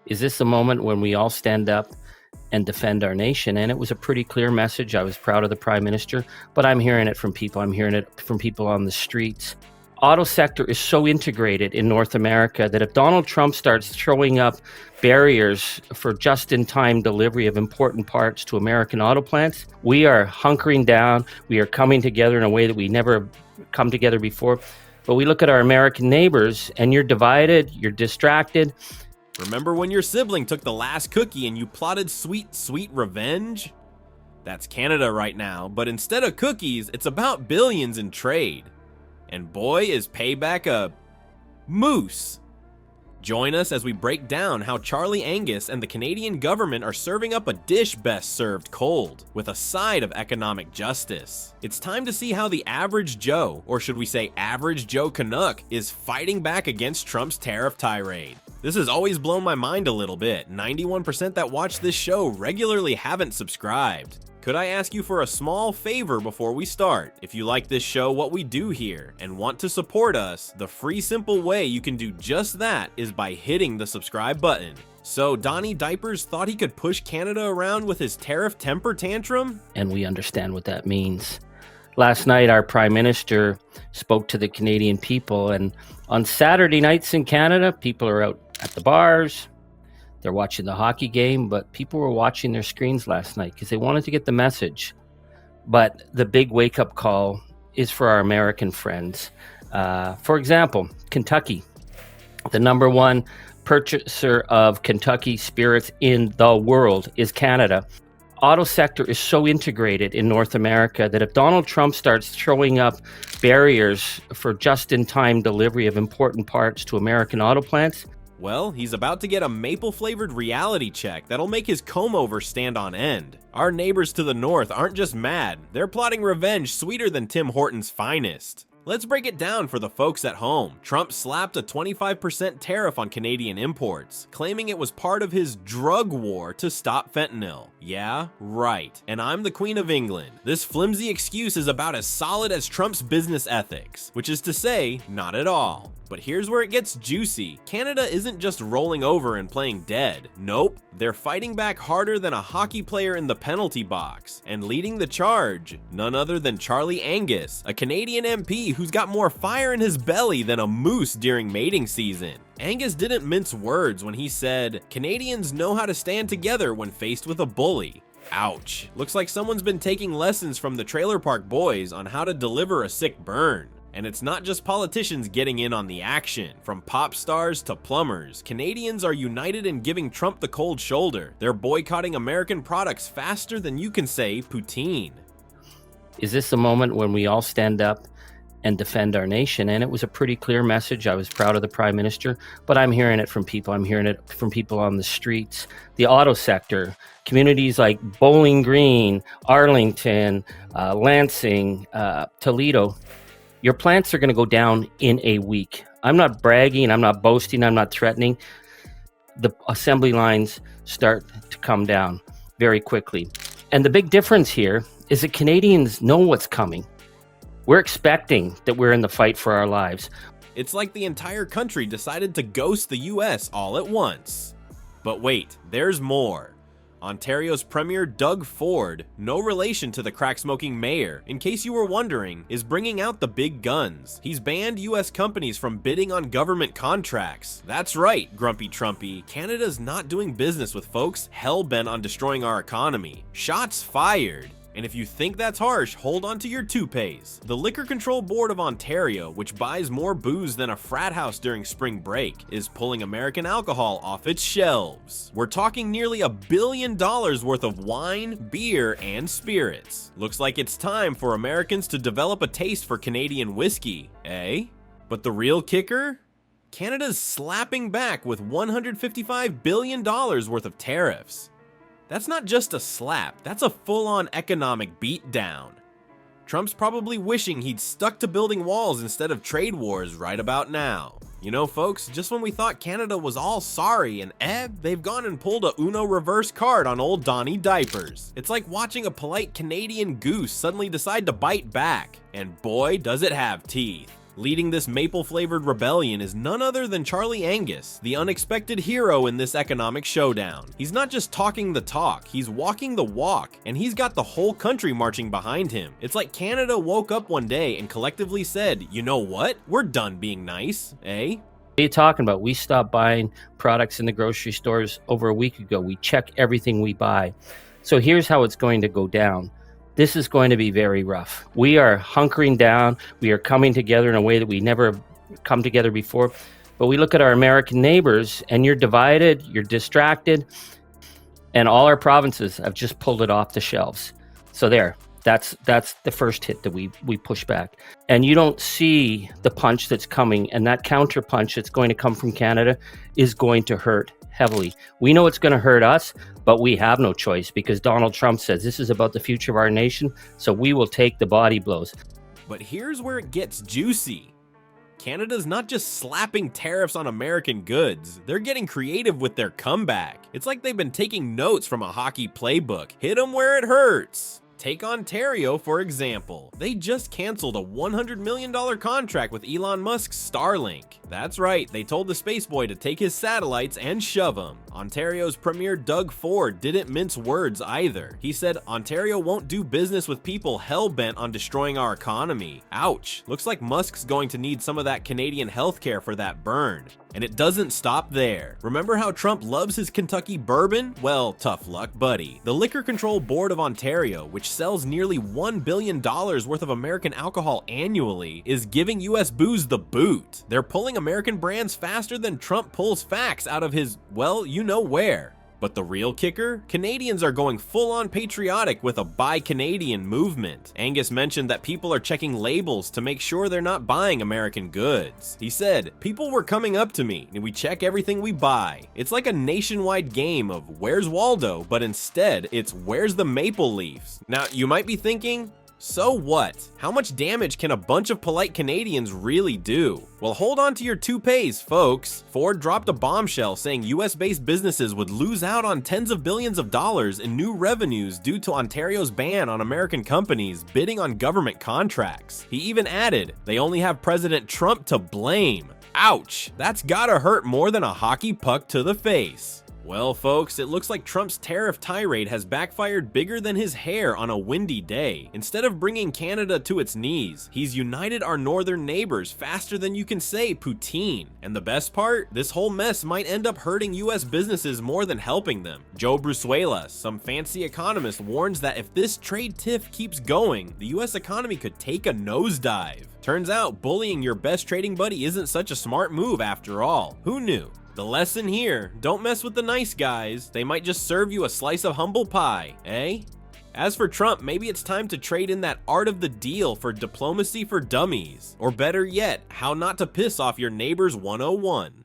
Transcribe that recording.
Is this a moment when we all stand up and defend our nation? And it was a pretty clear message. I was proud of the Prime Minister, but I'm hearing it from people. I'm hearing it from people on the streets. Auto sector is so integrated in North America that if Donald Trump starts throwing up barriers for just-in-time delivery of important parts to American auto plants, we are hunkering down. We are coming together in a way that we never come together before. But we look at our American neighbors, and you're divided, you're distracted. Remember when your sibling took the last cookie and you plotted sweet, sweet revenge? That's Canada right now, but instead of cookies, it's about billions in trade. And boy, is payback a moose. Join us as we break down how Charlie Angus and the Canadian government are serving up a dish best served cold, with a side of economic justice. It's time to see how the average Joe, or should we say average Joe Canuck, is fighting back against Trump's tariff tirade. This has always blown my mind a little bit. 91% that watch this show regularly haven't subscribed. Could I ask you for a small favor before we start? If you like this show, what we do here, and want to support us, the free simple way you can do just that is by hitting the subscribe button. So Donnie Diapers thought he could push Canada around with his tariff temper tantrum? And we understand what that means. Last night, our Prime Minister spoke to the Canadian people, and on Saturday nights in Canada, people are out at the bars, they're watching the hockey game, but people were watching their screens last night because they wanted to get the message. But the big wake-up call is for our American friends. For example, Kentucky, the number one purchaser of Kentucky spirits in the world is Canada. Auto sector is so integrated in North America that if Donald Trump starts throwing up barriers for just-in-time delivery of important parts to American auto plants, well, he's about to get a maple-flavored reality check that'll make his comb-over stand on end. Our neighbors to the north aren't just mad, they're plotting revenge sweeter than Tim Hortons' finest. Let's break it down for the folks at home. Trump slapped a 25% tariff on Canadian imports, claiming it was part of his drug war to stop fentanyl. Yeah, right. And I'm the Queen of England. This flimsy excuse is about as solid as Trump's business ethics, which is to say, not at all. But here's where it gets juicy. Canada isn't just rolling over and playing dead. Nope, they're fighting back harder than a hockey player in the penalty box. And leading the charge, none other than Charlie Angus, a Canadian MP who's got more fire in his belly than a moose during mating season. Angus didn't mince words when he said, "Canadians know how to stand together when faced with a bully." Ouch. Looks like someone's been taking lessons from the Trailer Park Boys on how to deliver a sick burn. And it's not just politicians getting in on the action. From pop stars to plumbers, Canadians are united in giving Trump the cold shoulder. They're boycotting American products faster than you can say poutine. Is this a moment when we all stand up and defend our nation? And it was a pretty clear message. I was proud of the Prime Minister, but I'm hearing it from people. I'm hearing it from people on the streets. The auto sector, communities like Bowling Green, Arlington, Lansing, Toledo, your plants are going to go down in a week. I'm not bragging, I'm not boasting, I'm not threatening. The assembly lines start to come down very quickly. And the big difference here is that Canadians know what's coming. We're expecting that we're in the fight for our lives. It's like the entire country decided to ghost the US all at once. But wait, there's more. Ontario's Premier Doug Ford, no relation to the crack-smoking mayor, in case you were wondering, is bringing out the big guns. He's banned US companies from bidding on government contracts. That's right, Grumpy Trumpy. Canada's not doing business with folks hell-bent on destroying our economy. Shots fired. And if you think that's harsh, hold on to your toupees. The Liquor Control Board of Ontario, which buys more booze than a frat house during spring break, is pulling American alcohol off its shelves. We're talking nearly $1 billion worth of wine, beer, and spirits. Looks like it's time for Americans to develop a taste for Canadian whiskey, eh? But the real kicker? Canada's slapping back with $155 billion worth of tariffs. That's not just a slap, that's a full-on economic beatdown. Trump's probably wishing he'd stuck to building walls instead of trade wars right about now. You know, folks, just when we thought Canada was all sorry and they've gone and pulled a Uno reverse card on old Donnie Diapers. It's like watching a polite Canadian goose suddenly decide to bite back. And boy, does it have teeth. Leading this maple-flavored rebellion is none other than Charlie Angus, the unexpected hero in this economic showdown. He's not just talking the talk, he's walking the walk, and he's got the whole country marching behind him. It's like Canada woke up one day and collectively said, you know what? We're done being nice, eh? What are you talking about? We stopped buying products in the grocery stores over a week ago. We check everything we buy. So here's how it's going to go down. This is going to be very rough. We are hunkering down. We are coming together in a way that we never come together before. But we look at our American neighbors, and you're divided, you're distracted, and all our provinces have just pulled it off the shelves. So that's the first hit that we push back. And you don't see the punch that's coming, and that counter punch that's going to come from Canada is going to hurt heavily. We know it's going to hurt us, but we have no choice because Donald Trump says this is about the future of our nation, so we will take the body blows. But here's where it gets juicy. Canada's not just slapping tariffs on American goods, they're getting creative with their comeback. It's like they've been taking notes from a hockey playbook. Hit 'em where it hurts. Take Ontario, for example. They just canceled a $100 million contract with Elon Musk's Starlink. That's right, they told the space boy to take his satellites and shove them. Ontario's Premier Doug Ford didn't mince words either. He said, Ontario won't do business with people hell-bent on destroying our economy. Ouch, looks like Musk's going to need some of that Canadian healthcare for that burn. And it doesn't stop there. Remember how Trump loves his Kentucky bourbon? Well, tough luck, buddy. The Liquor Control Board of Ontario, which sells nearly $1 billion worth of American alcohol annually, is giving US booze the boot. They're pulling American brands faster than Trump pulls facts out of his, well, you know where. But the real kicker? Canadians are going full-on patriotic with a Buy Canadian movement. Angus mentioned that people are checking labels to make sure they're not buying American goods. He said, people were coming up to me and we check everything we buy. It's like a nationwide game of where's Waldo, but instead it's where's the maple leaves. Now you might be thinking, so what? How much damage can a bunch of polite Canadians really do? Well, hold on to your toupees, folks. Ford dropped a bombshell saying US-based businesses would lose out on tens of billions of dollars in new revenues due to Ontario's ban on American companies bidding on government contracts. He even added, they only have President Trump to blame. Ouch, that's gotta hurt more than a hockey puck to the face. Well, folks, it looks like Trump's tariff tirade has backfired bigger than his hair on a windy day. Instead of bringing Canada to its knees, he's united our northern neighbors faster than you can say poutine. And the best part? This whole mess might end up hurting US businesses more than helping them. Joe Brusuelas, some fancy economist, warns that if this trade tiff keeps going, the US economy could take a nosedive. Turns out, bullying your best trading buddy isn't such a smart move after all. Who knew? The lesson here, don't mess with the nice guys. They might just serve you a slice of humble pie, eh? As for Trump, maybe it's time to trade in that art of the deal for diplomacy for dummies. Or better yet, how not to piss off your neighbors 101.